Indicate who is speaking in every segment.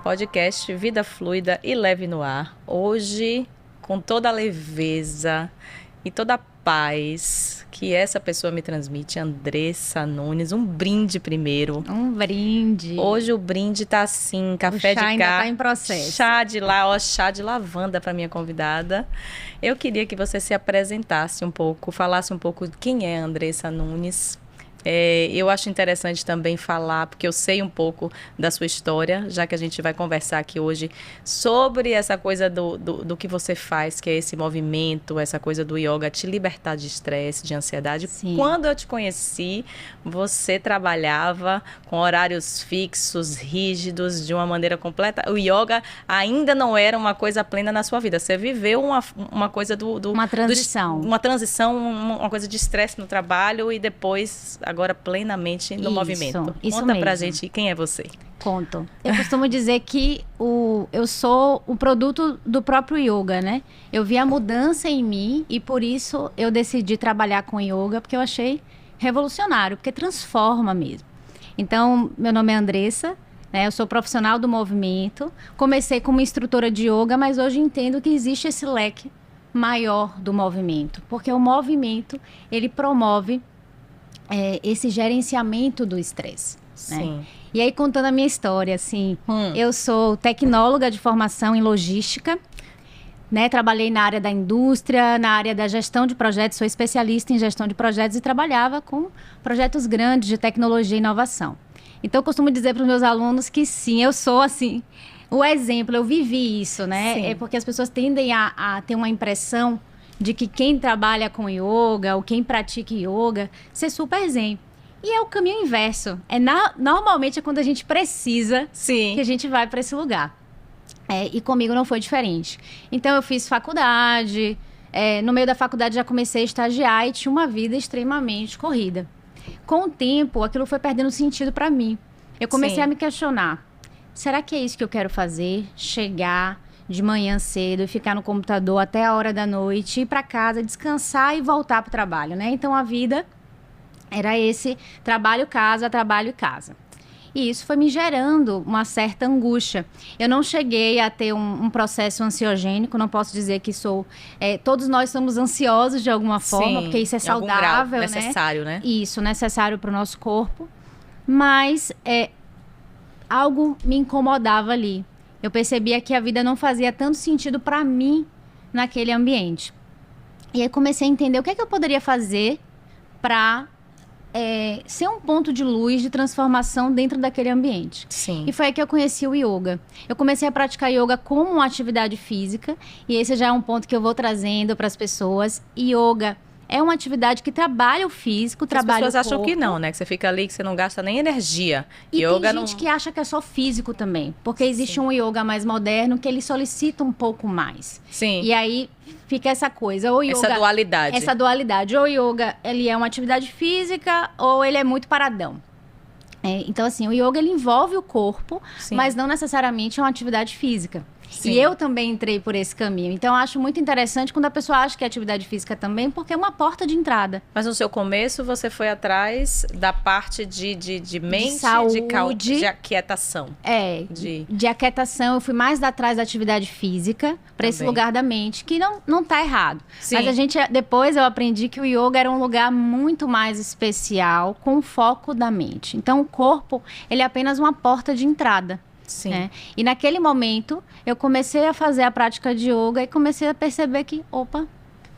Speaker 1: podcast Vida Fluida e Leve no Ar. Hoje, com toda a leveza e toda a paz que essa pessoa me transmite, Andressa Nunes. Um brinde primeiro.
Speaker 2: Um brinde.
Speaker 1: Hoje o brinde tá assim, café de cá.
Speaker 2: ainda tá em processo.
Speaker 1: Chá de lavanda para minha convidada. Eu queria que você se apresentasse um pouco, falasse um pouco de quem é Andressa Nunes. Eu acho interessante também falar, porque eu sei um pouco da sua história, já que a gente vai conversar aqui hoje sobre essa coisa do que você faz, que é esse movimento, essa coisa do yoga, te libertar de estresse, de ansiedade.
Speaker 2: Sim.
Speaker 1: Quando eu te conheci, você trabalhava com horários fixos, rígidos, de uma maneira completa. O yoga ainda não era uma coisa plena na sua vida. Você viveu uma coisa
Speaker 2: uma transição.
Speaker 1: Uma transição, uma coisa de estresse no trabalho e depois agora plenamente no movimento.
Speaker 2: Isso
Speaker 1: Conta
Speaker 2: mesmo.
Speaker 1: pra gente quem é você.
Speaker 2: Conto. Eu costumo dizer que eu sou o produto do próprio yoga, né? Eu vi a mudança em mim e por isso eu decidi trabalhar com yoga, porque eu achei revolucionário, porque transforma mesmo. Então, meu nome é Andressa, né? Eu sou profissional do movimento. Comecei como instrutora de yoga, mas hoje entendo que existe esse leque maior do movimento, porque o movimento, ele promove esse gerenciamento do estresse.
Speaker 1: Sim.
Speaker 2: Né? E aí, contando a minha história, assim, eu sou tecnóloga de formação em logística, né? Trabalhei na área da indústria, na área da gestão de projetos, sou especialista em gestão de projetos e trabalhava com projetos grandes de tecnologia e inovação. Então, eu costumo dizer para os meus alunos que sim, eu sou, assim, o exemplo, eu vivi isso, né?
Speaker 1: Sim.
Speaker 2: É porque as pessoas tendem a ter uma impressão de que quem trabalha com yoga ou quem pratica yoga, ser super zen. E é o caminho inverso. Normalmente é quando a gente precisa
Speaker 1: Sim.
Speaker 2: que a gente vai para esse lugar. E comigo não foi diferente. Então eu fiz faculdade, no meio da faculdade já comecei a estagiar e tinha uma vida extremamente corrida. Com o tempo, aquilo foi perdendo sentido para mim. Eu comecei
Speaker 1: Sim.
Speaker 2: a me questionar. Será que é isso que eu quero fazer? Chegar de manhã cedo e ficar no computador até a hora da noite, ir para casa, descansar e voltar para o trabalho, né? Então, a vida era esse trabalho, casa, trabalho e casa. E isso foi me gerando uma certa angústia. Eu não cheguei a ter um processo ansiogênico, não posso dizer que sou... todos nós somos ansiosos de alguma forma,
Speaker 1: Sim,
Speaker 2: porque isso é
Speaker 1: em algum grau,
Speaker 2: saudável, né?
Speaker 1: necessário, né?
Speaker 2: Isso, necessário para o nosso corpo. Mas algo me incomodava ali. Eu percebia que a vida não fazia tanto sentido para mim naquele ambiente. E aí comecei a entender o que é que eu poderia fazer para ser um ponto de luz, de transformação dentro daquele ambiente.
Speaker 1: Sim.
Speaker 2: E foi aí que eu conheci o yoga. Eu comecei a praticar yoga como uma atividade física, e esse já é um ponto que eu vou trazendo para as pessoas. Yoga é uma atividade que trabalha o físico, trabalha o corpo.
Speaker 1: As pessoas acham que não, né? Que você fica ali, que você não gasta nem energia.
Speaker 2: E
Speaker 1: Yoga
Speaker 2: tem gente que acha que é só físico também. Porque existe um yoga mais moderno que ele solicita um pouco mais.
Speaker 1: Sim.
Speaker 2: E aí fica essa coisa. Ou yoga,
Speaker 1: Essa dualidade.
Speaker 2: Ou yoga, ele é uma atividade física ou ele é muito paradão. Então, assim, o yoga ele envolve o corpo,
Speaker 1: Sim.
Speaker 2: mas não necessariamente é uma atividade física.
Speaker 1: Sim.
Speaker 2: E eu também entrei por esse caminho. Então, eu acho muito interessante quando a pessoa acha que é atividade física também, porque é uma porta de entrada.
Speaker 1: Mas no seu começo, você foi atrás da parte de mente,
Speaker 2: de saúde,
Speaker 1: de aquietação.
Speaker 2: De aquietação. Eu fui mais atrás da atividade física, para esse lugar da mente, que não tá errado.
Speaker 1: Sim.
Speaker 2: Mas depois eu aprendi que o yoga era um lugar muito mais especial, com foco da mente. Então, o corpo, ele é apenas uma porta de entrada.
Speaker 1: Sim.
Speaker 2: Né? E naquele momento, eu comecei a fazer a prática de yoga e comecei a perceber que,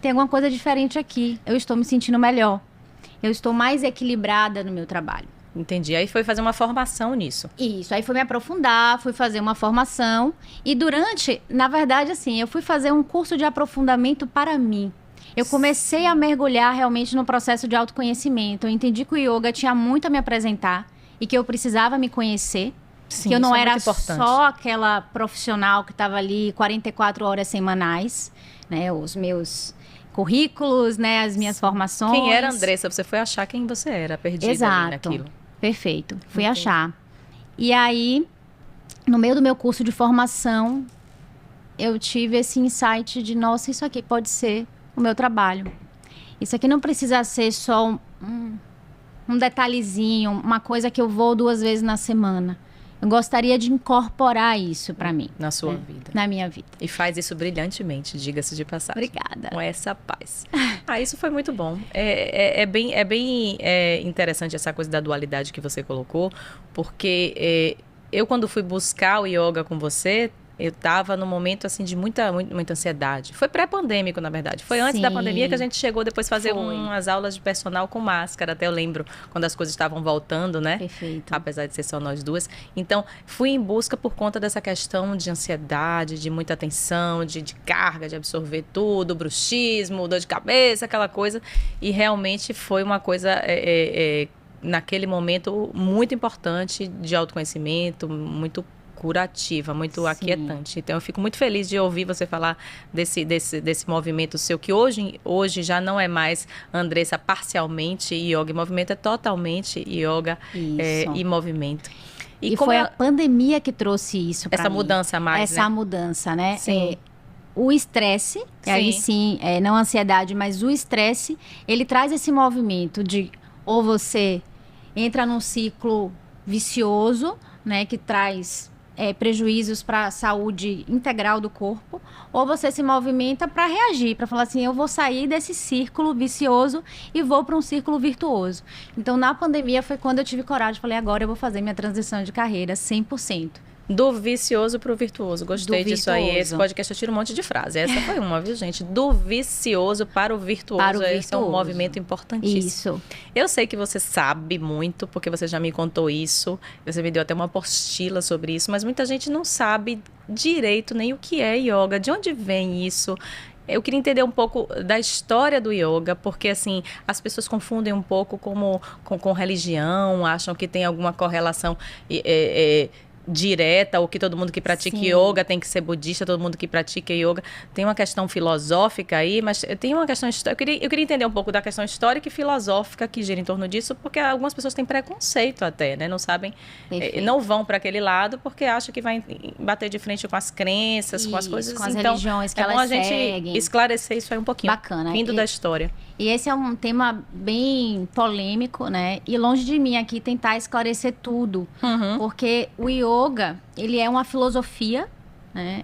Speaker 2: tem alguma coisa diferente aqui. Eu estou me sentindo melhor. Eu estou mais equilibrada no meu trabalho.
Speaker 1: Entendi. Aí foi fazer uma formação nisso.
Speaker 2: Isso. Aí fui me aprofundar, fui fazer uma formação. E na verdade, assim, eu fui fazer um curso de aprofundamento para mim. Eu comecei a mergulhar realmente no processo de autoconhecimento. Eu entendi que o yoga tinha muito a me apresentar e que eu precisava me conhecer.
Speaker 1: Sim,
Speaker 2: que eu não era
Speaker 1: importante.
Speaker 2: Só aquela profissional que estava ali 44 horas semanais, né? Os meus currículos, né? As minhas formações.
Speaker 1: Quem era Andressa? Você foi achar quem você era, perdida ali naquilo.
Speaker 2: Perfeito. Fui achar. E aí, no meio do meu curso de formação, eu tive esse insight de, nossa, isso aqui pode ser o meu trabalho. Isso aqui não precisa ser só um detalhezinho, uma coisa que eu vou 2 vezes na semana. Eu gostaria de incorporar isso para mim.
Speaker 1: Na sua vida.
Speaker 2: Na minha vida.
Speaker 1: E faz isso brilhantemente, diga-se de passagem.
Speaker 2: Obrigada.
Speaker 1: Com essa paz. Isso foi muito bom. É bem interessante essa coisa da dualidade que você colocou, porque eu, quando fui buscar o yoga com você, eu estava num momento assim de muita ansiedade. Foi pré-pandêmico, na verdade. Foi antes da pandemia que a gente chegou depois fazer umas aulas de personal com máscara. Até eu lembro quando as coisas estavam voltando, né?
Speaker 2: Perfeito.
Speaker 1: Apesar de ser só nós duas. Então, fui em busca por conta dessa questão de ansiedade, de muita tensão, de carga, de absorver tudo, bruxismo, dor de cabeça, aquela coisa. E realmente foi uma coisa... naquele momento muito importante de autoconhecimento, muito curativa, muito aquietante. Então eu fico muito feliz de ouvir você falar desse movimento seu, que hoje já não é mais Andressa parcialmente yoga, e movimento é totalmente yoga e movimento.
Speaker 2: E foi a pandemia que trouxe isso para mim.
Speaker 1: Essa mudança mais,
Speaker 2: Essa mudança, né?
Speaker 1: Sim.
Speaker 2: O estresse, aí sim, não a ansiedade, mas o estresse, ele traz esse movimento de ou você entra num ciclo vicioso, né, que traz prejuízos para a saúde integral do corpo, ou você se movimenta para reagir, para falar assim, eu vou sair desse círculo vicioso e vou para um círculo virtuoso. Então, na pandemia foi quando eu tive coragem, falei, agora eu vou fazer minha transição de carreira 100%.
Speaker 1: Do vicioso pro virtuoso. Gostei disso aí. Esse podcast eu tiro um monte de frase. Essa foi uma, viu, gente? Do vicioso para o virtuoso.
Speaker 2: Para o virtuoso.
Speaker 1: Esse é um movimento importantíssimo.
Speaker 2: Isso.
Speaker 1: Eu sei que você sabe muito, porque você já me contou isso. Você me deu até uma apostila sobre isso. Mas muita gente não sabe direito nem o que é yoga. De onde vem isso? Eu queria entender um pouco da história do yoga, porque, assim, as pessoas confundem um pouco com religião, acham que tem alguma correlação direta, ou que todo mundo que pratica yoga tem que ser budista, todo mundo que pratica yoga tem uma questão filosófica aí, mas tem uma questão histórica. Eu queria entender um pouco da questão histórica e filosófica que gira em torno disso, porque algumas pessoas têm preconceito até, né? Não sabem, não vão para aquele lado porque acham que vai bater de frente com as crenças, com as coisas.
Speaker 2: Com as religiões que elas seguem.
Speaker 1: É bom a gente esclarecer isso aí um pouquinho.
Speaker 2: Bacana.
Speaker 1: Vindo da história.
Speaker 2: E esse é um tema bem polêmico, né? E longe de mim aqui tentar esclarecer tudo. Porque o yoga, ele é uma filosofia, né?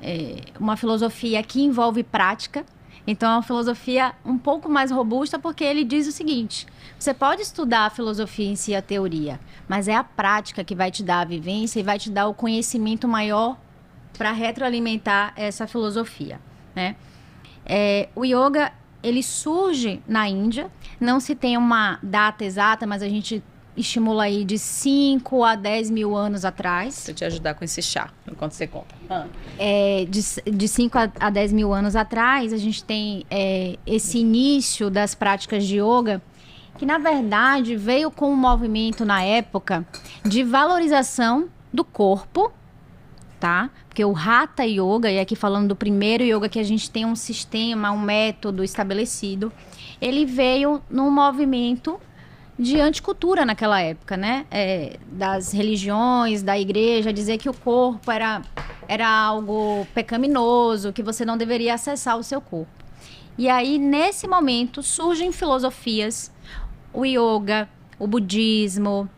Speaker 2: Uma filosofia que envolve prática. Então, é uma filosofia um pouco mais robusta, porque ele diz o seguinte: você pode estudar a filosofia em si, a teoria, mas é a prática que vai te dar a vivência e vai te dar o conhecimento maior para retroalimentar essa filosofia, né? O yoga, ele surge na Índia, não se tem uma data exata, mas a gente estimula aí de 5 a 10 mil anos atrás.
Speaker 1: Vou te ajudar com esse chá, enquanto você conta.
Speaker 2: De 5 a 10 mil anos atrás, a gente tem esse início das práticas de yoga, que na verdade veio com um movimento na época de valorização do corpo, tá? Porque o Hatha Yoga, e aqui falando do primeiro yoga, que a gente tem um sistema, um método estabelecido, ele veio num movimento de anticultura naquela época, né? Das religiões, da igreja, dizer que o corpo era algo pecaminoso, que você não deveria acessar o seu corpo. E aí, nesse momento, surgem filosofias, o yoga, o budismo,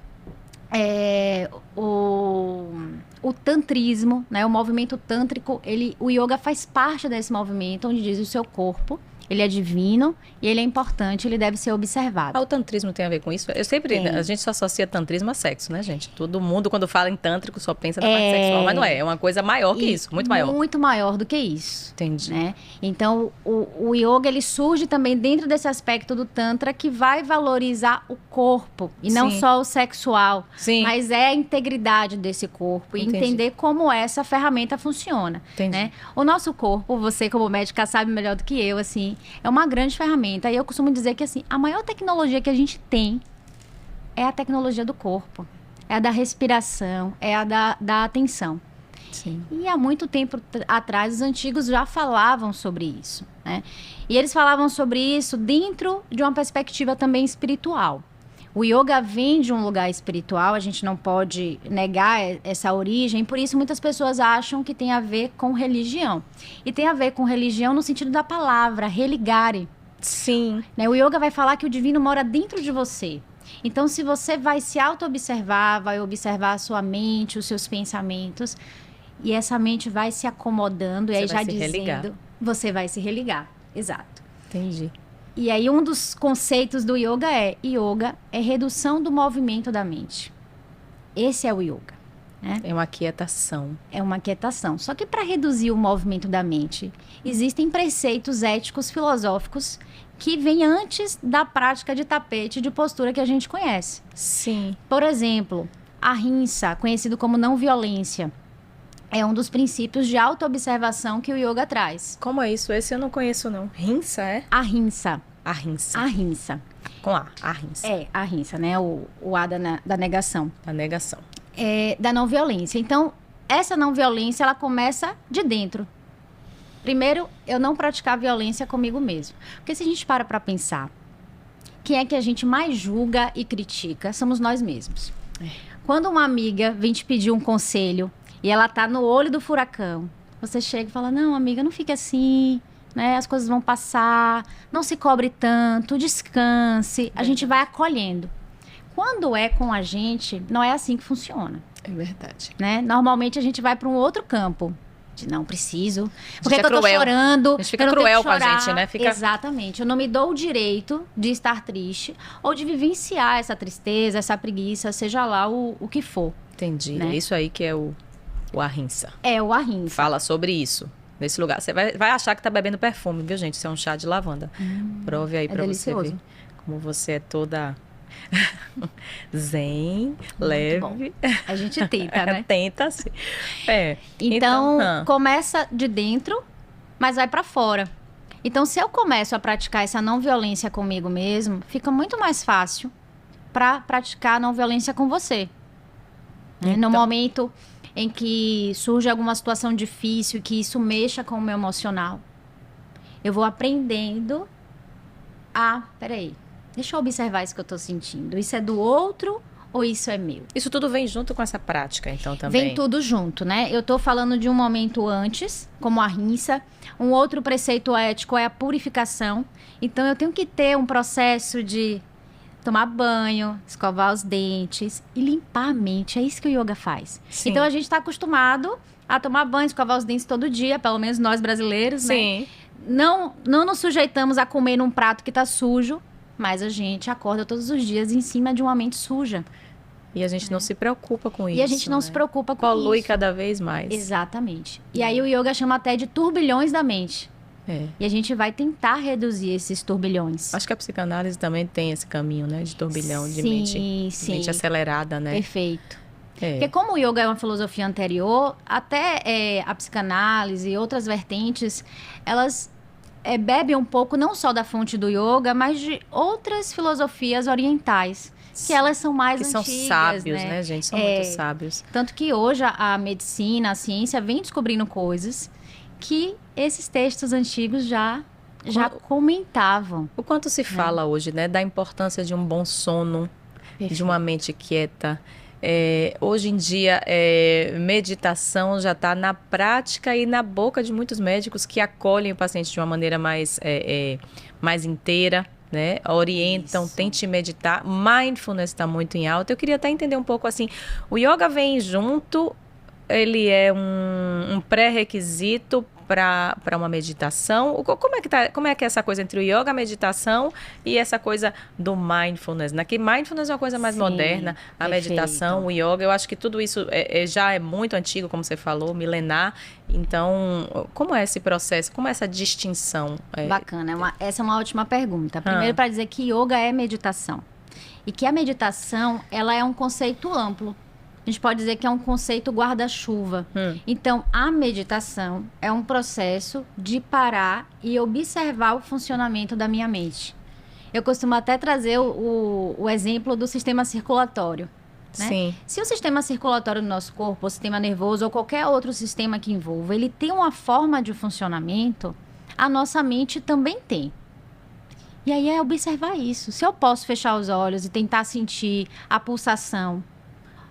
Speaker 2: o tantrismo, né? O movimento tântrico, o yoga faz parte desse movimento, onde diz o seu corpo, ele é divino e ele é importante, ele deve ser observado.
Speaker 1: O tantrismo tem a ver com isso? A gente só associa tantrismo a sexo, né, gente? Todo mundo, quando fala em tântrico, só pensa na parte sexual, mas não é. É uma coisa maior que isso, muito maior.
Speaker 2: Muito maior do que isso.
Speaker 1: Entendi.
Speaker 2: Né? Então, o yoga, ele surge também dentro desse aspecto do tantra, que vai valorizar o corpo, e não só o sexual, mas a integridade desse corpo, e entender como essa ferramenta funciona. Né? O nosso corpo, você como médica sabe melhor do que eu, assim, é uma grande ferramenta. E eu costumo dizer que, assim, a maior tecnologia que a gente tem é a tecnologia do corpo. É a da respiração, é a da atenção.
Speaker 1: Sim.
Speaker 2: E há muito tempo atrás, os antigos já falavam sobre isso, né? E eles falavam sobre isso dentro de uma perspectiva também espiritual. O yoga vem de um lugar espiritual, a gente não pode negar essa origem, por isso muitas pessoas acham que tem a ver com religião. E tem a ver com religião no sentido da palavra, religare.
Speaker 1: Sim.
Speaker 2: Né? O yoga vai falar que o divino mora dentro de você. Então, se você vai se auto-observar, vai observar a sua mente, os seus pensamentos, e essa mente vai se acomodando, e aí já dizendo, você vai se religar. Exato.
Speaker 1: Entendi.
Speaker 2: E aí, um dos conceitos do yoga é redução do movimento da mente. Esse é o yoga. Né?
Speaker 1: É uma quietação.
Speaker 2: É uma quietação. Só que para reduzir o movimento da mente, existem preceitos éticos, filosóficos, que vêm antes da prática de tapete, de postura que a gente conhece.
Speaker 1: Sim.
Speaker 2: Por exemplo, a ahimsa, conhecido como não violência, é um dos princípios de autoobservação que o yoga traz.
Speaker 1: Como é isso? Esse eu não conheço, não. Ahimsa, é?
Speaker 2: Ahimsa.
Speaker 1: Ahimsa.
Speaker 2: Ahimsa.
Speaker 1: Com A, ahimsa.
Speaker 2: É, ahimsa, né? O A da negação.
Speaker 1: Da negação.
Speaker 2: Da não violência. Então, essa não violência, ela começa de dentro. Primeiro, eu não praticar violência comigo mesmo. Porque se a gente para pensar, quem é que a gente mais julga e critica? Somos nós mesmos. Quando uma amiga vem te pedir um conselho e ela tá no olho do furacão, você chega e fala, não, amiga, não fique assim, né? As coisas vão passar, não se cobre tanto, descanse. A gente vai acolhendo. Quando é com a gente, não é assim que funciona.
Speaker 1: É verdade.
Speaker 2: Né? Normalmente a gente vai para um outro campo. De não preciso. Porque
Speaker 1: é
Speaker 2: que eu tô
Speaker 1: cruel.
Speaker 2: chorando.
Speaker 1: A gente fica cruel com a
Speaker 2: chorar.
Speaker 1: gente, né?
Speaker 2: Exatamente. Eu não me dou o direito de estar triste ou de vivenciar essa tristeza, essa preguiça, seja lá o que for.
Speaker 1: Entendi.
Speaker 2: Né?
Speaker 1: É isso aí que é o ahimsa.
Speaker 2: É o ahimsa.
Speaker 1: Fala sobre isso. Nesse lugar. Você vai achar que tá bebendo perfume, viu, gente? Isso é um chá de lavanda. Prove aí pra
Speaker 2: delicioso.
Speaker 1: você ver como você é toda zen, leve.
Speaker 2: Bom. A gente tenta, né?
Speaker 1: Tenta, sim.
Speaker 2: Então, começa de dentro, mas vai pra fora. Então, se eu começo a praticar essa não violência comigo mesmo, fica muito mais fácil pra praticar a não violência com você. Né? No momento em que surge alguma situação difícil, que isso mexa com o meu emocional, eu vou aprendendo peraí, deixa eu observar isso que eu tô sentindo. Isso é do outro ou isso é meu?
Speaker 1: Isso tudo vem junto com essa prática, então, também?
Speaker 2: Vem tudo junto, né? Eu tô falando de um momento antes, como a ahimsa. Um outro preceito ético é a purificação. Então, eu tenho que ter um processo de tomar banho, escovar os dentes e limpar a mente. É isso que o yoga faz.
Speaker 1: Sim.
Speaker 2: Então, a gente tá acostumado a tomar banho, escovar os dentes todo dia, pelo menos nós brasileiros,
Speaker 1: Sim.
Speaker 2: né? Não nos sujeitamos a comer num prato que tá sujo, mas a gente acorda todos os dias em cima de uma mente suja.
Speaker 1: E a gente não se preocupa com isso.
Speaker 2: E a gente não se preocupa com
Speaker 1: Polui
Speaker 2: isso.
Speaker 1: cada vez mais.
Speaker 2: Exatamente. E aí o yoga chama até de turbilhões da mente. E a gente vai tentar reduzir esses turbilhões.
Speaker 1: Acho que a psicanálise também tem esse caminho, né? De turbilhão, de mente acelerada, né?
Speaker 2: Perfeito. Porque como o yoga é uma filosofia anterior, até a psicanálise e outras vertentes, elas bebem um pouco não só da fonte do yoga, mas de outras filosofias orientais. Que elas são mais antigas,
Speaker 1: são sábios, né, gente? São muito sábios.
Speaker 2: Tanto que hoje a medicina, a ciência vem descobrindo coisas que esses textos antigos já comentavam.
Speaker 1: O quanto se fala hoje, né? Da importância de um bom sono, de uma mente quieta. Hoje em dia, meditação já está na prática e na boca de muitos médicos que acolhem o paciente de uma maneira mais inteira, né? Orientam, tente meditar. Mindfulness está muito em alta. Eu queria até entender um pouco assim, o yoga vem junto, ele é um pré-requisito para uma meditação? Como é que é essa coisa entre o yoga, a meditação e essa coisa do mindfulness? Né? Que mindfulness é uma coisa mais moderna, a meditação, o yoga, eu acho que tudo isso já é muito antigo, como você falou, milenar. Então, como é esse processo? Como é essa distinção?
Speaker 2: Bacana, essa é uma ótima pergunta. Primeiro, para dizer que yoga é meditação. E que a meditação, ela é um conceito amplo. A gente pode dizer que é um conceito guarda-chuva. Então, a meditação é um processo de parar e observar o funcionamento da minha mente. Eu costumo até trazer o exemplo do sistema circulatório. Né?
Speaker 1: Sim.
Speaker 2: Se o sistema circulatório do nosso corpo, o sistema nervoso ou qualquer outro sistema que envolva, ele tem uma forma de funcionamento, a nossa mente também tem. E aí é observar isso. Se eu posso fechar os olhos e tentar sentir a pulsação,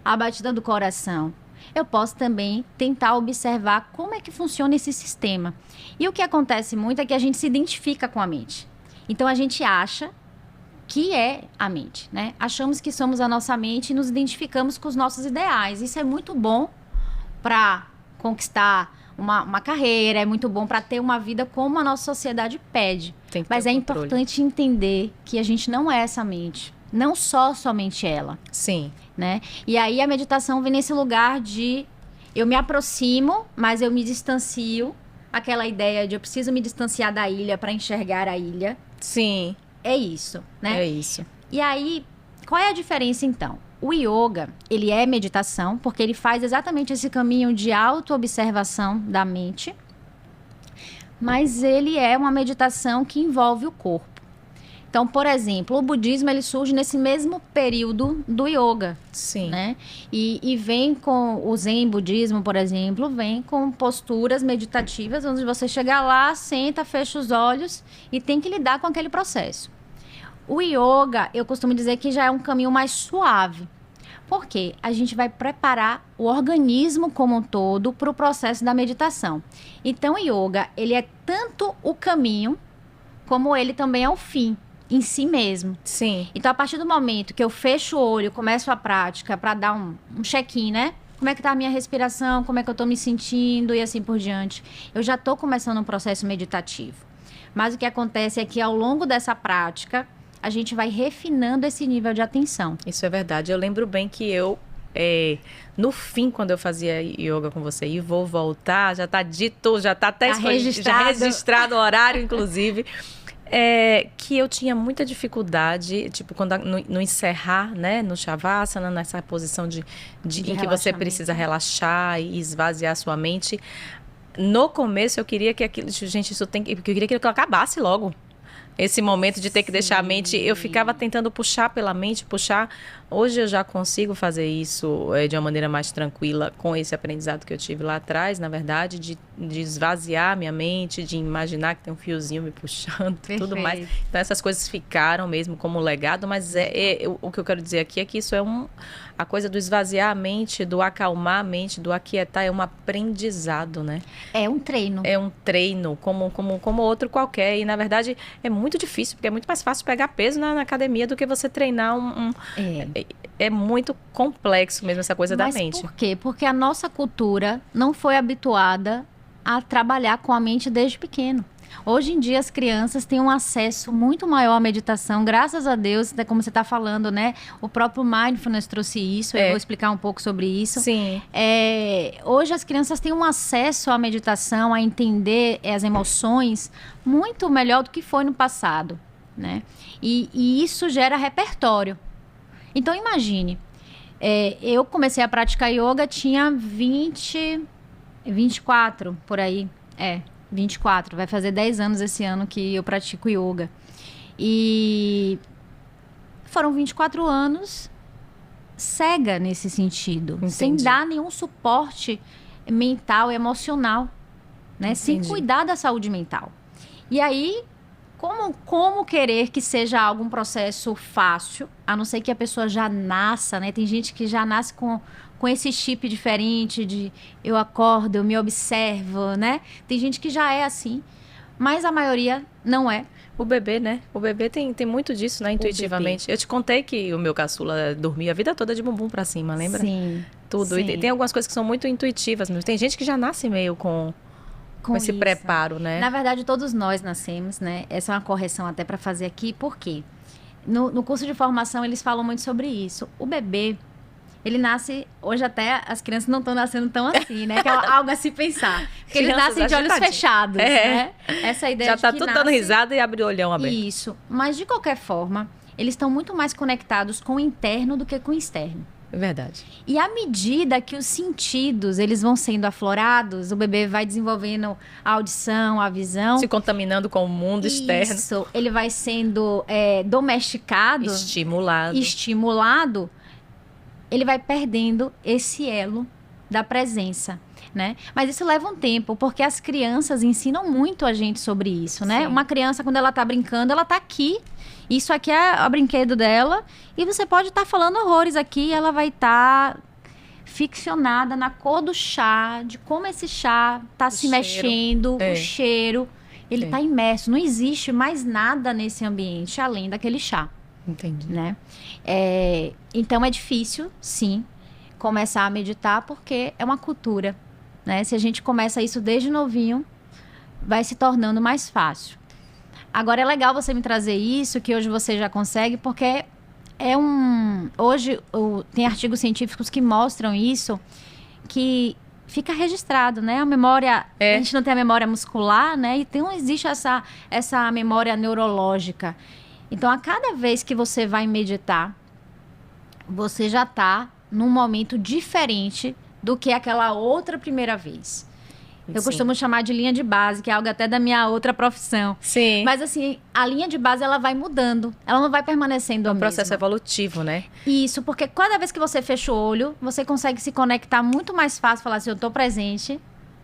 Speaker 2: a batida do coração, eu posso também tentar observar como é que funciona esse sistema. E o que acontece muito é que a gente se identifica com a mente. Então, a gente acha que é a mente, né? Achamos que somos a nossa mente e nos identificamos com os nossos ideais. Isso é muito bom para conquistar uma carreira, é muito bom para ter uma vida como a nossa sociedade pede. Mas é importante entender que a gente não é essa mente, não somente ela.
Speaker 1: Sim.
Speaker 2: Né? E aí a meditação vem nesse lugar de eu me aproximo, mas eu me distancio. Aquela ideia de eu preciso me distanciar da ilha para enxergar a ilha.
Speaker 1: Sim.
Speaker 2: É isso, né?
Speaker 1: É isso.
Speaker 2: E aí, qual é a diferença então? O yoga, ele é meditação, porque ele faz exatamente esse caminho de autoobservação da mente, mas ele é uma meditação que envolve o corpo. Então, por exemplo, o budismo, ele surge nesse mesmo período do yoga.
Speaker 1: Sim.
Speaker 2: Né? E vem com o zen budismo, por exemplo, vem com posturas meditativas, onde você chega lá, senta, fecha os olhos e tem que lidar com aquele processo. O yoga, eu costumo dizer que já é um caminho mais suave. Por quê? A gente vai preparar o organismo como um todo para o processo da meditação. Então, o yoga, ele é tanto o caminho, como ele também é o fim em si mesmo.
Speaker 1: Sim.
Speaker 2: Então, a partir do momento que eu fecho o olho, começo a prática para dar um check-in, né? Como é que tá a minha respiração, como é que eu tô me sentindo e assim por diante. Eu já tô começando um processo meditativo. Mas o que acontece é que ao longo dessa prática, a gente vai refinando esse nível de atenção.
Speaker 1: Isso é verdade. Eu lembro bem que eu, no fim, quando eu fazia yoga com você, e vou voltar, já tá dito, já tá até
Speaker 2: registrado.
Speaker 1: Já registrado o horário, inclusive, que eu tinha muita dificuldade, tipo, quando no encerrar, né, no Shavasana, nessa posição em que você precisa relaxar e esvaziar sua mente. No começo, eu queria que aquilo, gente, eu queria que aquilo acabasse logo. Esse momento de ter que deixar a mente, eu ficava tentando puxar pela mente, puxar. Hoje eu já consigo fazer isso de uma maneira mais tranquila, com esse aprendizado que eu tive lá atrás, na verdade, de esvaziar minha mente, de imaginar que tem um fiozinho me puxando, tudo mais. Então essas coisas ficaram mesmo como legado, mas o que eu quero dizer aqui é que isso é a coisa do esvaziar a mente, do acalmar a mente, do aquietar, é um aprendizado, né? É um treino. É um treino, como outro qualquer. E, na verdade, é muito difícil, porque é muito mais fácil pegar peso na academia do que você treinar É muito complexo mesmo essa coisa da mente.
Speaker 2: Mas por quê? Porque a nossa cultura não foi habituada a trabalhar com a mente desde pequeno. Hoje em dia as crianças têm um acesso muito maior à meditação, graças a Deus, como você está falando, né? O próprio Mindfulness trouxe isso, eu vou explicar um pouco sobre isso.
Speaker 1: Sim.
Speaker 2: Hoje as crianças têm um acesso à meditação, a entender as emoções muito melhor do que foi no passado, né? E isso gera repertório. Então imagine, eu comecei a praticar yoga, tinha 24 por aí, 24, vai fazer 10 anos esse ano que eu pratico yoga. E foram 24 anos cega nesse sentido.
Speaker 1: Entendi.
Speaker 2: Sem dar nenhum suporte mental, emocional, né? Sem cuidar da saúde mental. E aí, como querer que seja um processo fácil, a não ser que a pessoa já nasça, né? Tem gente que já nasce com esse chip diferente de eu acordo, eu me observo, né? Tem gente que já é assim, mas a maioria não é.
Speaker 1: O bebê, né? O bebê tem muito disso, né? Intuitivamente. Eu te contei que o meu caçula dormia a vida toda de bumbum pra cima, lembra?
Speaker 2: Sim.
Speaker 1: Tudo.
Speaker 2: Sim.
Speaker 1: E tem algumas coisas que são muito intuitivas mesmo. Tem gente que já nasce meio com esse
Speaker 2: isso.
Speaker 1: preparo, né?
Speaker 2: Na verdade, todos nós nascemos, né? Essa é uma correção até para fazer aqui. Por quê? No curso de formação, eles falam muito sobre isso. O bebê, ele nasce... Hoje até as crianças não estão nascendo tão assim, né? Que é algo a se pensar. Porque eles nascem de olhos fechados, né? Essa ideia
Speaker 1: já tá tudo dando risada e abre o olhão aberto.
Speaker 2: Isso. Mas, de qualquer forma, eles estão muito mais conectados com o interno do que com o externo.
Speaker 1: É verdade.
Speaker 2: E à medida que os sentidos eles vão sendo aflorados, o bebê vai desenvolvendo a audição, a visão.
Speaker 1: Se contaminando com o mundo externo.
Speaker 2: Isso, ele vai sendo domesticado. Estimulado. Ele vai perdendo esse elo da presença, né? Mas isso leva um tempo, porque as crianças ensinam muito a gente sobre isso, né?
Speaker 1: Sim.
Speaker 2: Uma criança, quando ela tá brincando, ela tá aqui. Isso aqui é o brinquedo dela. E você pode estar falando horrores aqui e ela vai estar ficcionada na cor do chá, de como esse chá tá se mexendo, o cheiro. Ele tá imerso. Não existe mais nada nesse ambiente além daquele chá.
Speaker 1: Entendi.
Speaker 2: né? Então é difícil, sim, começar a meditar porque é uma cultura, né? Se a gente começa isso desde novinho, vai se tornando mais fácil. Agora é legal você me trazer isso, que hoje você já consegue, porque hoje tem artigos científicos que mostram isso, que fica registrado, né? A memória, a gente não tem a memória muscular, né? Então existe essa memória neurológica. Então, a cada vez que você vai meditar, você já está num momento diferente do que aquela outra primeira vez. Eu costumo chamar de linha de base, que é algo até da minha outra profissão.
Speaker 1: Sim.
Speaker 2: Mas assim, a linha de base, ela vai mudando. Ela não vai permanecendo a mesma.
Speaker 1: É um processo evolutivo, né?
Speaker 2: Isso, porque cada vez que você fecha o olho, você consegue se conectar muito mais fácil, falar assim, eu tô presente,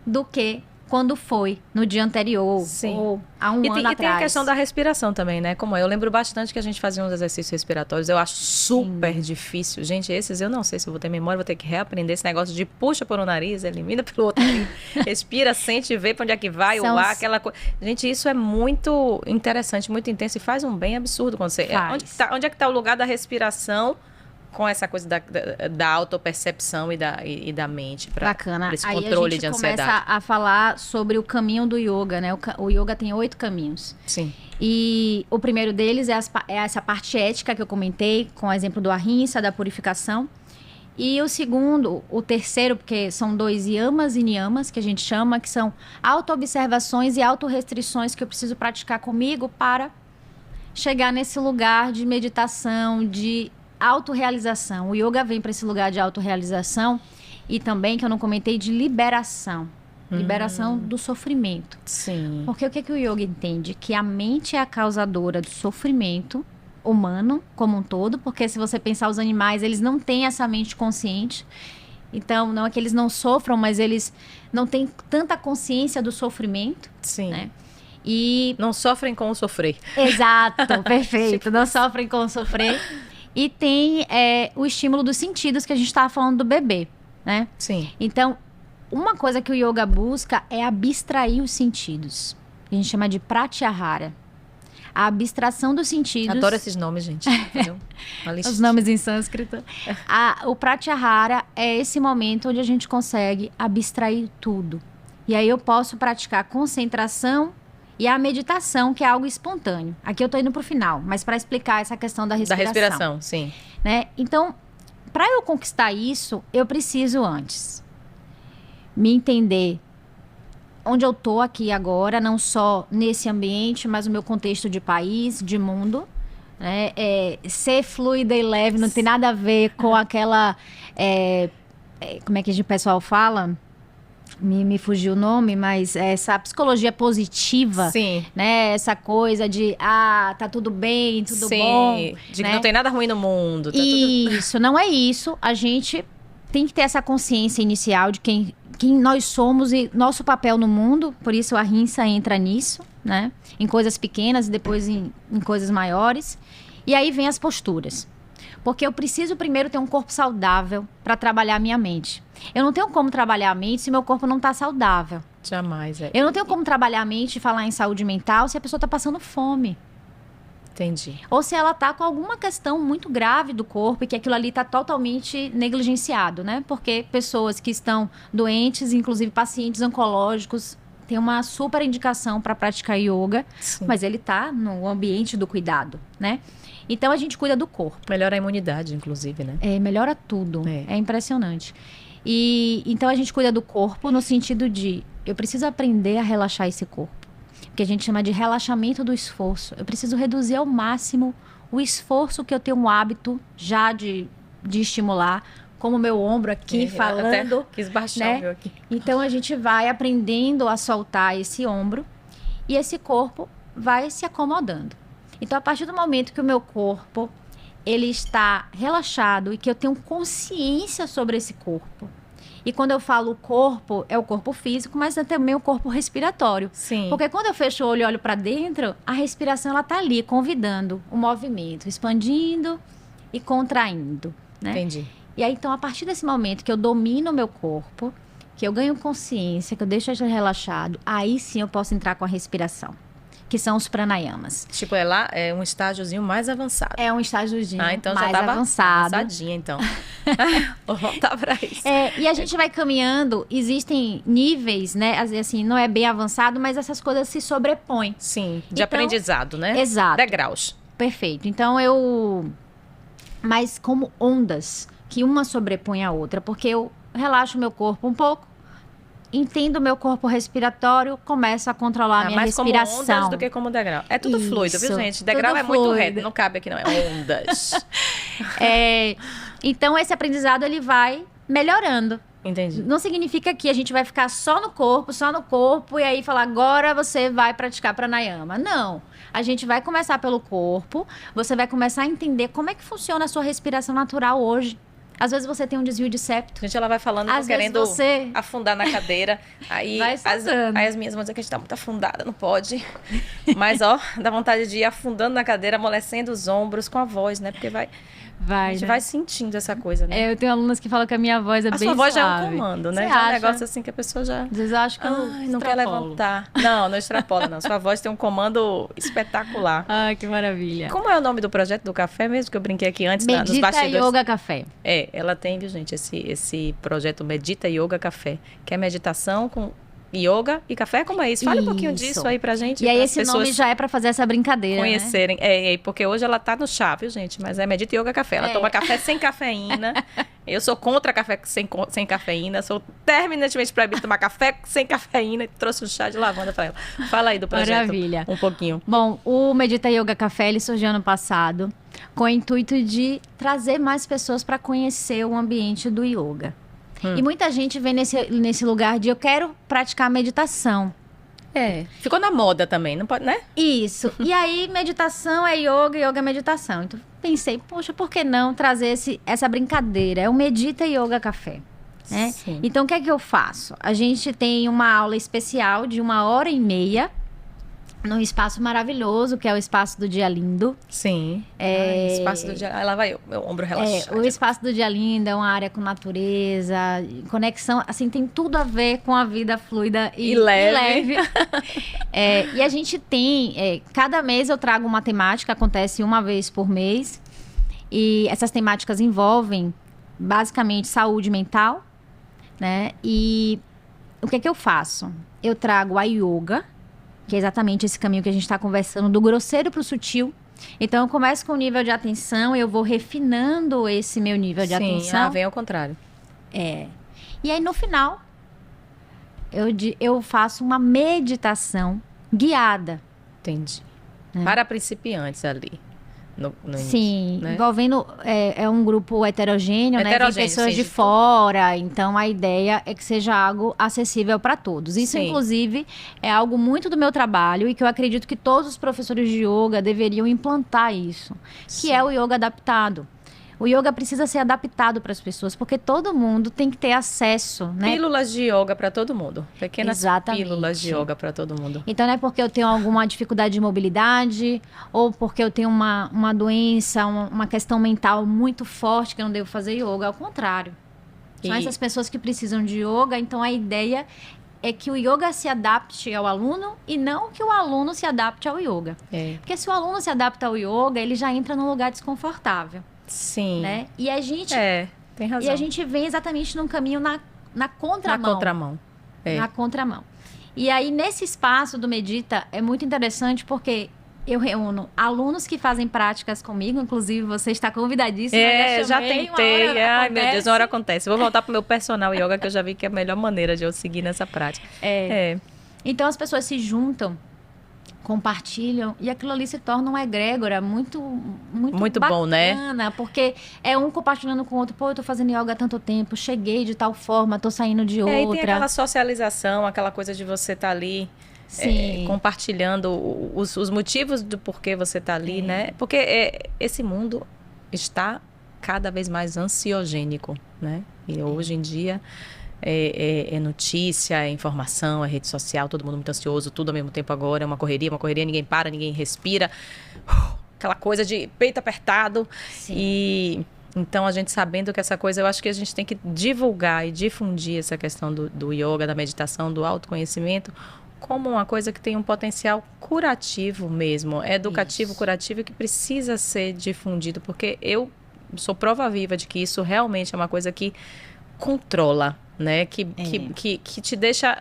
Speaker 2: do que quando foi no dia anterior,
Speaker 1: Sim.
Speaker 2: ou há um ano atrás.
Speaker 1: E tem a questão da respiração também, né? Como eu lembro bastante que a gente fazia uns exercícios respiratórios, eu acho super difícil. Gente, esses eu não sei se eu vou ter memória, vou ter que reaprender esse negócio de puxa por um nariz, elimina pelo outro, respira, sente, vê pra onde é que vai, o ar, aquela coisa. Gente, isso é muito interessante, muito intenso e faz um bem absurdo quando você... Onde é que tá o lugar da respiração com essa coisa da autopercepção e da mente para esse controle de ansiedade?
Speaker 2: Aí a gente começa a falar sobre o caminho do yoga, né? O yoga tem 8 caminhos.
Speaker 1: Sim.
Speaker 2: E o primeiro deles é essa parte ética que eu comentei, com o exemplo do ahimsa, da purificação. E o terceiro, porque são 2 yamas e niyamas, que a gente chama, que são auto-observações e auto-restrições que eu preciso praticar comigo para chegar nesse lugar de meditação, de autorrealização. O yoga vem para esse lugar de autorrealização e também, que eu não comentei, de liberação. Liberação do sofrimento.
Speaker 1: Sim.
Speaker 2: Porque o que o yoga entende? Que a mente é a causadora do sofrimento humano como um todo, porque se você pensar os animais, eles não têm essa mente consciente. Então, não é que eles não sofram, mas eles não têm tanta consciência do sofrimento.
Speaker 1: Sim.
Speaker 2: Né? E
Speaker 1: não sofrem com o sofrer.
Speaker 2: Exato, perfeito. Não sofrem com o sofrer. E tem o estímulo dos sentidos, que a gente estava falando do bebê, né?
Speaker 1: Sim.
Speaker 2: Então, uma coisa que o yoga busca é abstrair os sentidos. A gente chama de pratyahara. A abstração dos sentidos...
Speaker 1: Adoro esses nomes, gente.
Speaker 2: Os nomes em sânscrito. O pratyahara é esse momento onde a gente consegue abstrair tudo. E aí eu posso praticar concentração e a meditação, que é algo espontâneo. Aqui eu tô indo pro final, mas para explicar essa questão da respiração.
Speaker 1: Da respiração, sim.
Speaker 2: Né? Então, para eu conquistar isso, eu preciso antes me entender onde eu tô aqui agora, não só nesse ambiente, mas no meu contexto de país, de mundo. Né? Ser fluida e leve não tem nada a ver com aquela... como é que o pessoal fala? Me fugiu o nome, mas essa psicologia positiva,
Speaker 1: sim,
Speaker 2: né? Essa coisa de, tá tudo bem, tudo
Speaker 1: sim,
Speaker 2: bom.
Speaker 1: De
Speaker 2: né?
Speaker 1: que não tem nada ruim no mundo. Tá
Speaker 2: isso, não é isso. A gente tem que ter essa consciência inicial de quem nós somos e nosso papel no mundo. Por isso a ahimsa entra nisso, né? Em coisas pequenas e depois em coisas maiores. E aí vem as posturas. Porque eu preciso primeiro ter um corpo saudável para trabalhar a minha mente. Eu não tenho como trabalhar a mente se meu corpo não está saudável.
Speaker 1: Jamais.
Speaker 2: Eu não tenho como trabalhar a mente e falar em saúde mental se a pessoa está passando fome.
Speaker 1: Entendi.
Speaker 2: Ou se ela está com alguma questão muito grave do corpo e que aquilo ali está totalmente negligenciado, né? Porque pessoas que estão doentes, inclusive pacientes oncológicos, têm uma super indicação para praticar yoga, sim, mas ele está no ambiente do cuidado, né? Então, a gente cuida do corpo.
Speaker 1: Melhora a imunidade, inclusive, né?
Speaker 2: Melhora tudo. É impressionante. E então, a gente cuida do corpo no sentido de... Eu preciso aprender a relaxar esse corpo. Que a gente chama de relaxamento do esforço. Eu preciso reduzir ao máximo o esforço que eu tenho um hábito já de estimular. Como o meu ombro aqui, falando.
Speaker 1: Até quis baixar, né? O meu aqui.
Speaker 2: Então, a gente vai aprendendo a soltar esse ombro. E esse corpo vai se acomodando. Então, a partir do momento que o meu corpo ele está relaxado e que eu tenho consciência sobre esse corpo. E quando eu falo corpo, é o corpo físico, mas é também o corpo respiratório.
Speaker 1: Sim.
Speaker 2: Porque quando eu fecho o olho e olho para dentro, a respiração ela tá ali, convidando o movimento, expandindo e contraindo. Né?
Speaker 1: Entendi.
Speaker 2: E aí, então, a partir desse momento que eu domino o meu corpo, que eu ganho consciência, que eu deixo ele relaxado, aí sim eu posso entrar com a respiração. que são os pranayamas.
Speaker 1: Tipo, é um estágiozinho mais avançado.
Speaker 2: É um estágiozinho
Speaker 1: então
Speaker 2: mais
Speaker 1: já tava
Speaker 2: avançado.
Speaker 1: avançadinha, então. Vou voltar pra isso.
Speaker 2: E a gente vai caminhando, existem níveis, né? Assim, não é bem avançado, mas essas coisas se sobrepõem.
Speaker 1: Sim, de
Speaker 2: Então,
Speaker 1: aprendizado, né?
Speaker 2: exato.
Speaker 1: Degraus.
Speaker 2: Perfeito. Então, mas como ondas, que uma sobrepõe a outra, porque eu relaxo meu corpo um pouco, entendo o meu corpo respiratório, começo a controlar a minha
Speaker 1: mais
Speaker 2: respiração.
Speaker 1: como ondas do que como degrau. É tudo fluido, viu,
Speaker 2: Isso,
Speaker 1: gente? Degrau
Speaker 2: tudo
Speaker 1: é muito
Speaker 2: fluido.
Speaker 1: reto, não cabe aqui, não. É ondas.
Speaker 2: Então, esse aprendizado, ele vai melhorando.
Speaker 1: Entendi.
Speaker 2: Não significa que a gente vai ficar só no corpo, e aí falar, agora você vai praticar pranayama. Não. A gente vai começar pelo corpo, você vai começar a entender como é que funciona a sua respiração natural hoje. Às vezes você tem um desvio de septo.
Speaker 1: Gente, ela vai falando,
Speaker 2: Às vezes
Speaker 1: querendo
Speaker 2: você
Speaker 1: afundar na cadeira. Aí
Speaker 2: vai soltando.
Speaker 1: aí as minhas vão dizer que a gente tá muito afundada, não pode. Mas, ó, dá vontade de ir afundando na cadeira, amolecendo os ombros com a voz, né? Porque a gente vai sentindo essa coisa, né?
Speaker 2: Eu tenho alunas que falam que a minha voz é bem suave.
Speaker 1: A sua voz já é um comando, né?
Speaker 2: Você
Speaker 1: Já é um
Speaker 2: acha?
Speaker 1: negócio assim que a pessoa já...
Speaker 2: Às vezes eu acho que eu
Speaker 1: não quer levantar. Não extrapola, não. Sua voz tem um comando espetacular.
Speaker 2: Ai, que maravilha.
Speaker 1: Como é o nome do projeto do café mesmo? Que eu brinquei aqui antes, nos
Speaker 2: Medita
Speaker 1: bastidores.
Speaker 2: Yoga Café.
Speaker 1: Ela tem, viu, gente, esse projeto Medita Yoga Café, que é meditação com yoga e café. Como é isso? Fale um pouquinho disso aí pra gente.
Speaker 2: E aí
Speaker 1: para
Speaker 2: esse nome já é pra fazer essa brincadeira,
Speaker 1: conhecerem. Né? Porque hoje ela tá no chá, viu, gente? Mas é Medita Yoga Café. Ela toma café sem cafeína. Eu sou contra café sem cafeína. Sou terminantemente proibida de tomar café sem cafeína. E trouxe um chá de lavanda pra ela. Fala aí do projeto.
Speaker 2: Maravilha.
Speaker 1: Um pouquinho.
Speaker 2: Bom, o Medita Yoga Café, ele surgiu ano passado com o intuito de trazer mais pessoas para conhecer o ambiente do yoga. E muita gente vem nesse lugar de eu quero praticar meditação.
Speaker 1: Ficou na moda também, não pode, né?
Speaker 2: Isso. E aí, meditação é yoga, yoga é meditação. Então, pensei, poxa, por que não trazer essa brincadeira? É o Medita Yoga Café. Né?
Speaker 1: Sim.
Speaker 2: Então, o que é que eu faço? A gente tem uma aula especial de 1h30, num espaço maravilhoso, que é o Espaço do Dia Lindo.
Speaker 1: Sim. Espaço do dia... Lá vai eu, meu ombro relaxado.
Speaker 2: O Espaço do Dia Lindo é uma área com natureza, conexão, assim, tem tudo a ver com a vida fluida e leve. E a gente tem, cada mês eu trago uma temática, acontece uma vez por mês, e essas temáticas envolvem, basicamente, saúde mental, né? E o que é que eu faço? Eu trago a yoga, que é exatamente esse caminho que a gente está conversando, do grosseiro para o sutil. Então, eu começo com o nível de atenção, eu vou refinando esse meu nível de atenção.
Speaker 1: Vem ao contrário.
Speaker 2: E aí, no final, eu faço uma meditação guiada.
Speaker 1: Entendi. Para principiantes ali. No
Speaker 2: Sim,
Speaker 1: início, né?
Speaker 2: envolvendo, é um grupo heterogêneo, né? Tem pessoas de fora, então a ideia é que seja algo acessível para todos. Isso, inclusive, é algo muito do meu trabalho e que eu acredito que todos os professores de yoga deveriam implantar isso, que é o yoga adaptado. O yoga precisa ser adaptado para as pessoas, porque todo mundo tem que ter acesso, né?
Speaker 1: Pílulas de yoga para todo mundo. Pequenas pílulas de yoga para todo mundo.
Speaker 2: Então, não é porque eu tenho alguma dificuldade de mobilidade, ou porque eu tenho uma doença, uma questão mental muito forte que eu não devo fazer yoga. Ao contrário. São essas pessoas que precisam de yoga, então a ideia é que o yoga se adapte ao aluno e não que o aluno se adapte ao yoga. Porque se o aluno se adapta ao yoga, ele já entra num lugar desconfortável.
Speaker 1: Sim.
Speaker 2: Né? E a gente...
Speaker 1: tem razão.
Speaker 2: E a gente vem exatamente num caminho na contramão.
Speaker 1: Na contramão.
Speaker 2: Na contramão. E aí, nesse espaço do Medita, é muito interessante porque eu reúno alunos que fazem práticas comigo, inclusive você está convidadíssima.
Speaker 1: Já tentei. Ai, meu Deus, uma hora acontece. Vou voltar pro meu personal yoga, que eu já vi que é a melhor maneira de eu seguir nessa prática.
Speaker 2: Então, as pessoas se juntam, compartilham, e aquilo ali se torna uma egrégora muito bacana,
Speaker 1: bom, né?
Speaker 2: Porque é um compartilhando com o outro. Pô, eu tô fazendo yoga há tanto tempo, cheguei de tal forma, tô saindo de outra.
Speaker 1: E tem aquela socialização, aquela coisa de você estar ali compartilhando os motivos do porquê você tá ali, né? Porque esse mundo está cada vez mais ansiogênico, né? E hoje em dia é notícia, é informação, é rede social, todo mundo muito ansioso, tudo ao mesmo tempo agora, é uma correria, ninguém para, ninguém respira. Aquela coisa de peito apertado.
Speaker 2: Sim.
Speaker 1: E então, a gente sabendo que essa coisa, eu acho que a gente tem que divulgar e difundir essa questão do yoga, da meditação, do autoconhecimento, como uma coisa que tem um potencial curativo mesmo, educativo,
Speaker 2: Isso.
Speaker 1: curativo, que precisa ser difundido, porque eu sou prova viva de que isso realmente é uma coisa que controla, né? Que te deixa...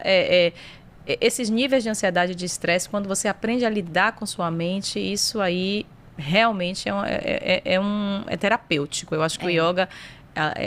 Speaker 1: esses níveis de ansiedade e de estresse, quando você aprende a lidar com sua mente, isso aí realmente é terapêutico. Eu acho que o yoga,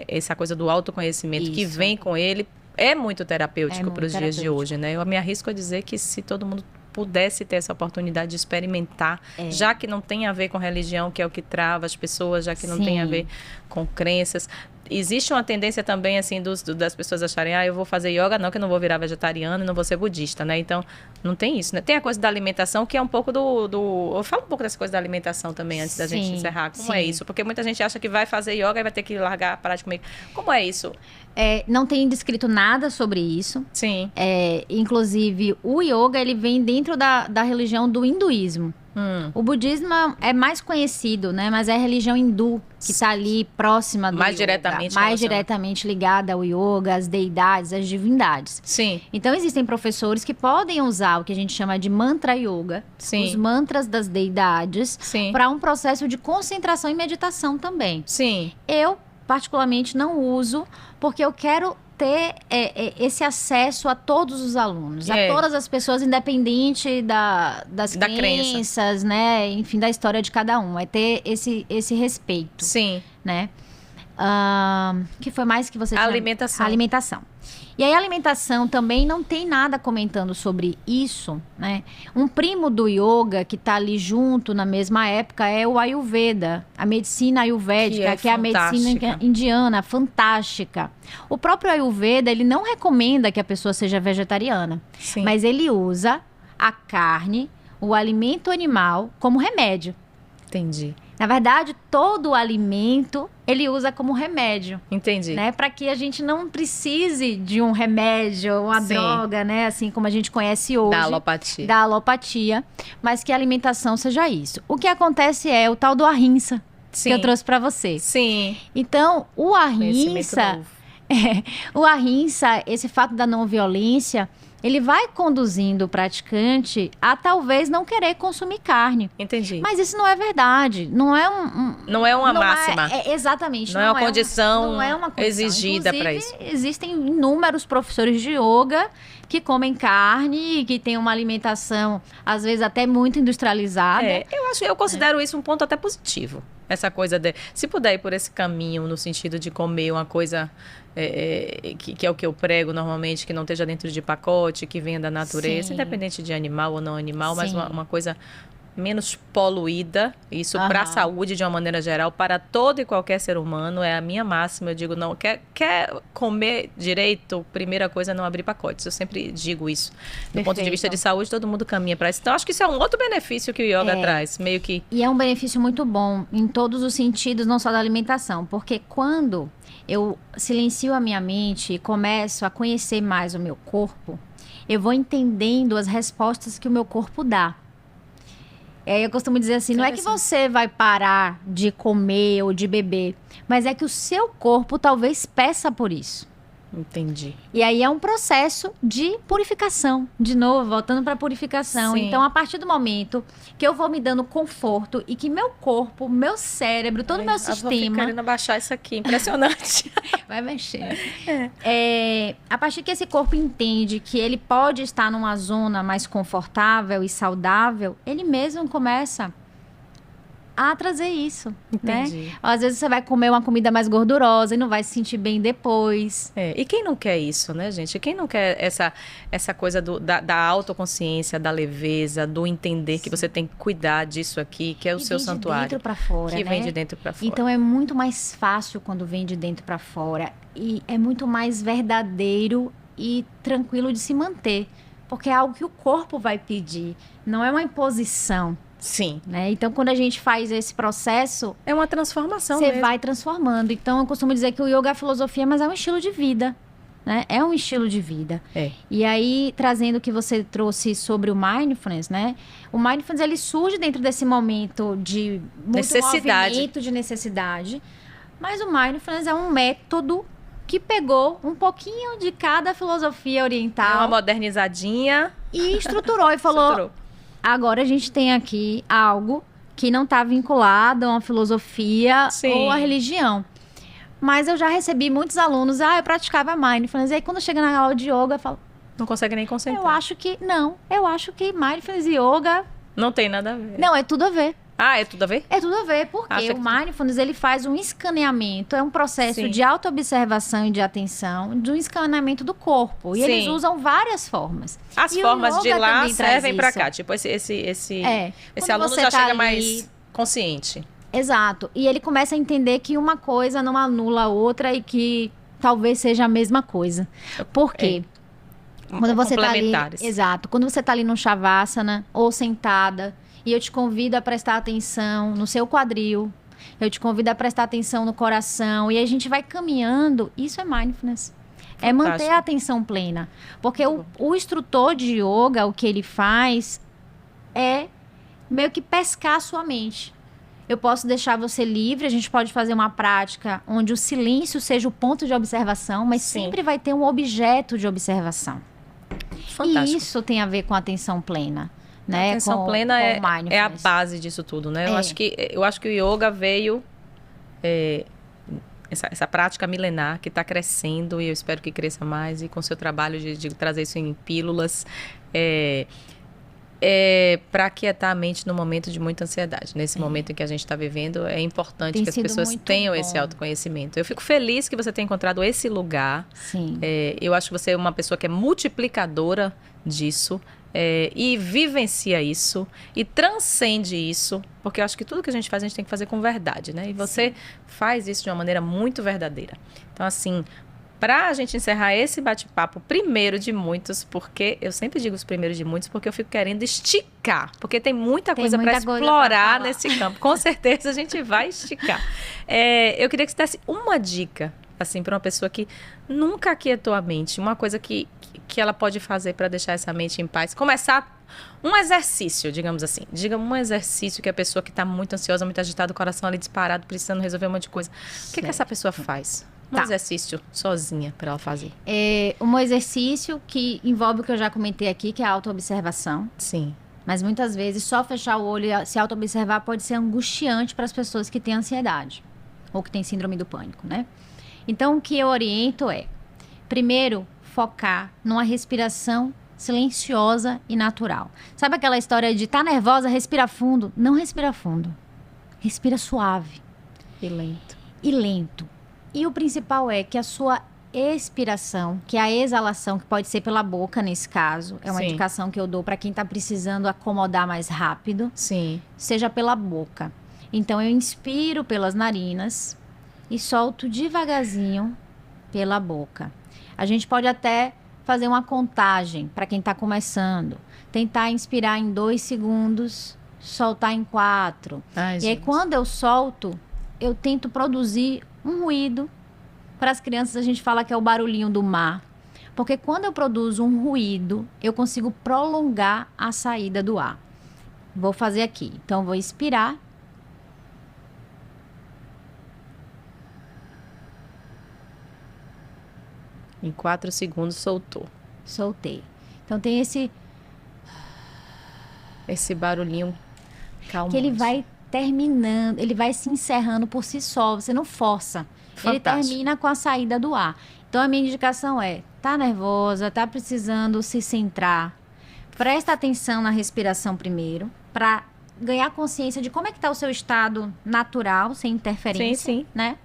Speaker 1: essa coisa do autoconhecimento que
Speaker 2: Isso.
Speaker 1: vem com ele, é muito terapêutico para os dias de
Speaker 2: terapêutico.
Speaker 1: hoje, né? Eu me arrisco a dizer que se todo mundo pudesse ter essa oportunidade de experimentar, já que não tem a ver com religião, que é o que trava as pessoas, já que não tem a ver com crenças. Existe uma tendência também, assim, das pessoas acharem, eu vou fazer yoga, não, que eu não vou virar vegetariana e não vou ser budista, né? Então, não tem isso, né? Tem a coisa da alimentação, que é um pouco Eu falo um pouco dessa coisa da alimentação também, antes da gente encerrar. Como é isso? Porque muita gente acha que vai fazer yoga e vai ter que largar, parar de comer. Como é isso?
Speaker 2: Não tem descrito nada sobre isso.
Speaker 1: Sim.
Speaker 2: Inclusive, o yoga, ele vem dentro da religião do hinduísmo. O budismo é mais conhecido, né? Mas é a religião hindu que está ali próxima do yoga. Mais diretamente ligada ao yoga, às deidades, às divindades.
Speaker 1: Sim.
Speaker 2: Então, existem professores que podem usar o que a gente chama de mantra yoga, os mantras das deidades, para um processo de concentração e meditação também.
Speaker 1: Sim.
Speaker 2: Eu, particularmente, não uso, porque eu quero ter esse acesso a todos os alunos, a todas as pessoas, independente das crenças, né? Enfim, da história de cada um. É ter esse respeito.
Speaker 1: Sim.
Speaker 2: Né? Que foi mais que você tinha?
Speaker 1: Alimentação.
Speaker 2: A alimentação. E aí a alimentação também não tem nada comentando sobre isso, né? Um primo do yoga que está ali junto na mesma época é o Ayurveda, a medicina ayurvédica, que é a medicina indiana, fantástica. O próprio Ayurveda, ele não recomenda que a pessoa seja vegetariana, mas ele usa a carne, o alimento animal como remédio.
Speaker 1: Entendi.
Speaker 2: Na verdade, todo o alimento ele usa como remédio.
Speaker 1: Entendi.
Speaker 2: Né? Para que a gente não precise de um remédio, uma droga, né? Assim como a gente conhece hoje. Da alopatia. Mas que a alimentação seja isso. O que acontece é o tal do ahimsa, que eu trouxe para você.
Speaker 1: Sim.
Speaker 2: Então, o ahimsa... o ahimsa, esse fato da não violência... ele vai conduzindo o praticante a talvez não querer consumir carne.
Speaker 1: Entendi.
Speaker 2: Mas isso não é verdade. Não é
Speaker 1: não é uma máxima.
Speaker 2: Exatamente.
Speaker 1: Não é uma condição
Speaker 2: não é uma condição
Speaker 1: exigida para isso.
Speaker 2: Existem inúmeros professores de yoga que comem carne, que têm uma alimentação, às vezes, até muito industrializada.
Speaker 1: Eu considero isso um ponto até positivo. Essa coisa se puder ir por esse caminho, no sentido de comer uma coisa... que é o que eu prego normalmente, que não esteja dentro de pacote, que venha da natureza, independente de animal ou não animal, mas uma coisa menos poluída, isso para a saúde de uma maneira geral, para todo e qualquer ser humano, é a minha máxima. Eu digo, não, quer comer direito, primeira coisa é não abrir pacotes. Eu sempre digo isso. Do ponto de vista de saúde, todo mundo caminha para isso. Então, acho que isso é um outro benefício que o yoga traz, meio que...
Speaker 2: E é um benefício muito bom, em todos os sentidos, não só da alimentação, porque quando eu silencio a minha mente e começo a conhecer mais o meu corpo, eu vou entendendo as respostas que o meu corpo dá. Eu costumo dizer assim, não é que você vai parar de comer ou de beber, mas é que o seu corpo talvez peça por isso.
Speaker 1: Entendi.
Speaker 2: E aí é um processo de purificação. De novo, voltando para a purificação. Então, a partir do momento que eu vou me dando conforto e que meu corpo, meu cérebro, todo o meu sistema... Eu vou
Speaker 1: querendo abaixar isso aqui, impressionante.
Speaker 2: Vai mexer. A partir que esse corpo entende que ele pode estar numa zona mais confortável e saudável, ele mesmo começa a trazer isso.
Speaker 1: Entendi.
Speaker 2: Né? Às vezes você vai comer uma comida mais gordurosa e não vai se sentir bem depois.
Speaker 1: E quem não quer isso, né, gente? Quem não quer essa coisa da autoconsciência, da leveza, do entender que você tem que cuidar disso aqui, que é o seu santuário.
Speaker 2: Que vem de dentro para fora,
Speaker 1: Que
Speaker 2: né?
Speaker 1: vem de dentro para fora.
Speaker 2: Então é muito mais fácil quando vem de dentro para fora. E é muito mais verdadeiro e tranquilo de se manter. Porque é algo que o corpo vai pedir. Não é uma imposição.
Speaker 1: Sim.
Speaker 2: Né? Então, quando a gente faz esse processo...
Speaker 1: É uma transformação
Speaker 2: Você
Speaker 1: mesmo.
Speaker 2: vai transformando. Então, eu costumo dizer que o yoga é filosofia, mas é um estilo de vida. Né? É um estilo de vida. E aí, trazendo o que você trouxe sobre o mindfulness, né? O mindfulness, ele surge dentro desse momento de muito movimento, de necessidade. Mas o mindfulness é um método que pegou um pouquinho de cada filosofia
Speaker 1: Deu
Speaker 2: oriental
Speaker 1: uma modernizadinha.
Speaker 2: e estruturou e falou:
Speaker 1: Estruturou.
Speaker 2: agora a gente tem aqui algo que não está vinculado a uma filosofia
Speaker 1: Sim.
Speaker 2: ou a religião. Mas eu já recebi muitos alunos, eu praticava mindfulness. E aí quando chega na aula de yoga, eu falo,
Speaker 1: Não consegue nem concentrar.
Speaker 2: eu acho que mindfulness e yoga,
Speaker 1: Não tem nada a ver.
Speaker 2: não, é tudo a ver.
Speaker 1: Ah, é tudo a ver?
Speaker 2: É tudo a ver, porque
Speaker 1: Acha
Speaker 2: o
Speaker 1: que-
Speaker 2: mindfulness, ele faz um escaneamento, é um processo
Speaker 1: Sim.
Speaker 2: de autoobservação e de atenção, de um escaneamento do corpo. E eles
Speaker 1: Sim.
Speaker 2: usam várias formas.
Speaker 1: As
Speaker 2: E o
Speaker 1: formas de
Speaker 2: yoga
Speaker 1: lá
Speaker 2: também traz
Speaker 1: servem pra
Speaker 2: isso.
Speaker 1: cá. Tipo, esse
Speaker 2: Quando
Speaker 1: aluno
Speaker 2: você
Speaker 1: já
Speaker 2: tá
Speaker 1: chega
Speaker 2: ali-
Speaker 1: mais consciente.
Speaker 2: Exato. E ele começa a entender que uma coisa não anula a outra e que talvez seja a mesma coisa. Por quê? Quando você tá ali,
Speaker 1: Complementares.
Speaker 2: exato, quando você tá ali no shavasana ou sentada, e eu te convido a prestar atenção no seu quadril, eu te convido a prestar atenção no coração, e a gente vai caminhando, isso é mindfulness. É manter
Speaker 1: Fantástico.
Speaker 2: a atenção plena. Porque o instrutor de yoga, o que ele faz é meio que pescar a sua mente. Eu posso deixar você livre, a gente pode fazer uma prática onde o silêncio seja o ponto de observação, mas
Speaker 1: Sim.
Speaker 2: sempre vai ter um objeto de observação.
Speaker 1: Fantástico.
Speaker 2: E isso tem a ver com a atenção plena, né?
Speaker 1: A atenção
Speaker 2: com,
Speaker 1: plena
Speaker 2: com
Speaker 1: é a
Speaker 2: mindfulness.
Speaker 1: base disso tudo, né?
Speaker 2: É.
Speaker 1: Eu acho que o yoga veio... essa prática milenar que está crescendo e eu espero que cresça mais, e com seu trabalho de trazer isso em pílulas, para aquietar a mente no momento de muita ansiedade. Nesse momento em que a gente está vivendo, é importante
Speaker 2: Tem
Speaker 1: que as
Speaker 2: sido
Speaker 1: pessoas
Speaker 2: muito
Speaker 1: tenham
Speaker 2: bom.
Speaker 1: esse autoconhecimento. Eu fico feliz que você tenha encontrado esse lugar.
Speaker 2: Sim.
Speaker 1: Eu acho que você é uma pessoa que é multiplicadora disso. E vivencia isso e transcende isso, porque eu acho que tudo que a gente faz, a gente tem que fazer com verdade, né? E você faz isso de uma maneira muito verdadeira. Então, assim, para a gente encerrar esse bate-papo, primeiro de muitos, porque eu sempre digo os primeiros de muitos, porque eu fico querendo esticar, porque tem muita
Speaker 2: Tem
Speaker 1: coisa para
Speaker 2: muita coisa pra
Speaker 1: explorar
Speaker 2: falar.
Speaker 1: nesse campo. Com certeza a gente vai esticar. Eu queria que você desse uma dica, assim, para uma pessoa que nunca aquietou a mente, uma coisa que ela pode fazer para deixar essa mente em paz. Começar um exercício, digamos assim. Diga um exercício que a pessoa que está muito ansiosa, muito agitada, o coração ali disparado, precisando resolver um monte de coisa. O que essa pessoa faz? Um
Speaker 2: Tá.
Speaker 1: exercício sozinha para ela fazer.
Speaker 2: Um exercício que envolve o que eu já comentei aqui, que é a autoobservação.
Speaker 1: Sim.
Speaker 2: Mas muitas vezes só fechar o olho e se auto-observar pode ser angustiante para as pessoas que têm ansiedade ou que têm síndrome do pânico, né? Então, o que eu oriento é, primeiro, focar numa respiração silenciosa e natural. Sabe aquela história de tá nervosa, respira fundo? Não respira fundo. Respira suave
Speaker 1: E lento.
Speaker 2: e lento. E o principal é que a sua expiração, que é a exalação, que pode ser pela boca nesse caso, é uma
Speaker 1: Sim.
Speaker 2: indicação que eu dou para quem está precisando acomodar mais rápido,
Speaker 1: Sim.
Speaker 2: seja pela boca. Então eu inspiro pelas narinas e solto devagarzinho pela boca. A gente pode até fazer uma contagem para quem está começando. Tentar inspirar em 2 segundos, soltar em 4.
Speaker 1: Ai,
Speaker 2: E aí,
Speaker 1: gente.
Speaker 2: quando eu solto, eu tento produzir um ruído. Para as crianças, a gente fala que é o barulhinho do mar. Porque quando eu produzo um ruído, eu consigo prolongar a saída do ar. Vou fazer aqui. Então, vou expirar.
Speaker 1: Em 4 segundos soltou.
Speaker 2: Soltei. Então, tem esse
Speaker 1: Esse barulhinho calmante.
Speaker 2: que ele vai terminando, ele vai se encerrando por si só. Você não força. Ele
Speaker 1: Fantástico.
Speaker 2: termina com a saída do ar. Então, a minha indicação é, tá nervosa, tá precisando se centrar. Presta atenção na respiração primeiro, para ganhar consciência de como é que tá o seu estado natural, sem interferência,
Speaker 1: Sim, sim.
Speaker 2: né?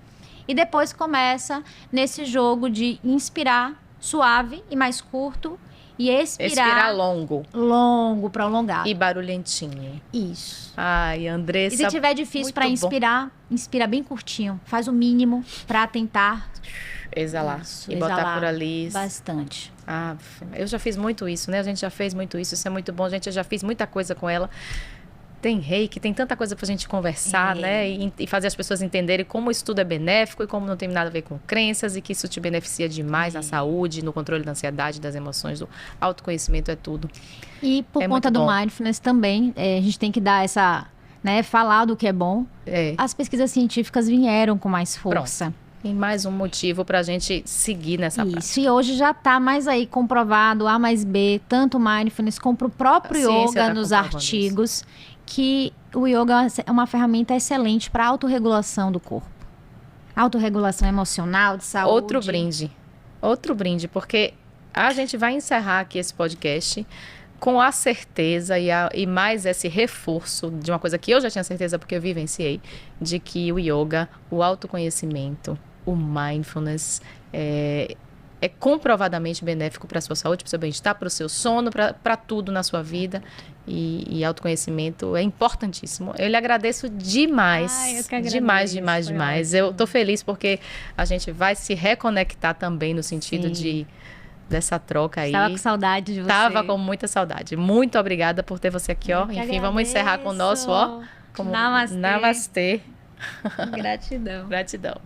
Speaker 2: E depois começa nesse jogo de inspirar suave e mais curto e
Speaker 1: Expirar longo
Speaker 2: longo, prolongado.
Speaker 1: e barulhentinho.
Speaker 2: Isso.
Speaker 1: Ai,
Speaker 2: E
Speaker 1: Andressa.
Speaker 2: se tiver difícil
Speaker 1: muito
Speaker 2: para
Speaker 1: bom.
Speaker 2: inspirar, inspira bem curtinho. Faz o mínimo para tentar
Speaker 1: Exalar.
Speaker 2: Isso,
Speaker 1: E botar
Speaker 2: exalar
Speaker 1: por ali.
Speaker 2: bastante.
Speaker 1: Ah, eu já fiz muito isso, né? A gente já fez muito isso. Isso é muito bom. Gente, eu já fiz muita coisa com ela. Tem reiki, tem tanta coisa pra gente conversar, né? E fazer as pessoas entenderem como isso tudo é benéfico e como não tem nada a ver com crenças e que isso te beneficia demais na saúde, no controle da ansiedade, das emoções, do autoconhecimento é tudo.
Speaker 2: E por
Speaker 1: É
Speaker 2: conta
Speaker 1: muito
Speaker 2: do
Speaker 1: bom.
Speaker 2: mindfulness também, a gente tem que dar essa, né, falar do que é bom.
Speaker 1: É.
Speaker 2: As pesquisas científicas vieram com mais força.
Speaker 1: E mais um motivo para a gente seguir nessa prática.
Speaker 2: Isso, e hoje já está mais aí comprovado, A mais B, tanto Mindfulness como o próprio yoga nos artigos, que o yoga é uma ferramenta excelente para autorregulação do corpo. Autorregulação emocional, de saúde.
Speaker 1: Outro brinde, porque a gente vai encerrar aqui esse podcast com a certeza e mais esse reforço de uma coisa que eu já tinha certeza porque eu vivenciei, de que o yoga, o autoconhecimento, o mindfulness é comprovadamente benéfico para a sua saúde, para o seu bem-estar, para o seu sono, para tudo na sua vida. E autoconhecimento é importantíssimo. Eu lhe agradeço demais.
Speaker 2: Eu que agradeço.
Speaker 1: Demais. Eu estou feliz porque a gente vai se reconectar também no sentido dessa troca aí.
Speaker 2: Estava com saudade de você.
Speaker 1: Estava com muita saudade. Muito obrigada por ter você aqui, ó. Enfim, vamos encerrar com o nosso, ó.
Speaker 2: Namastê.
Speaker 1: Namastê.
Speaker 2: Gratidão.
Speaker 1: Gratidão.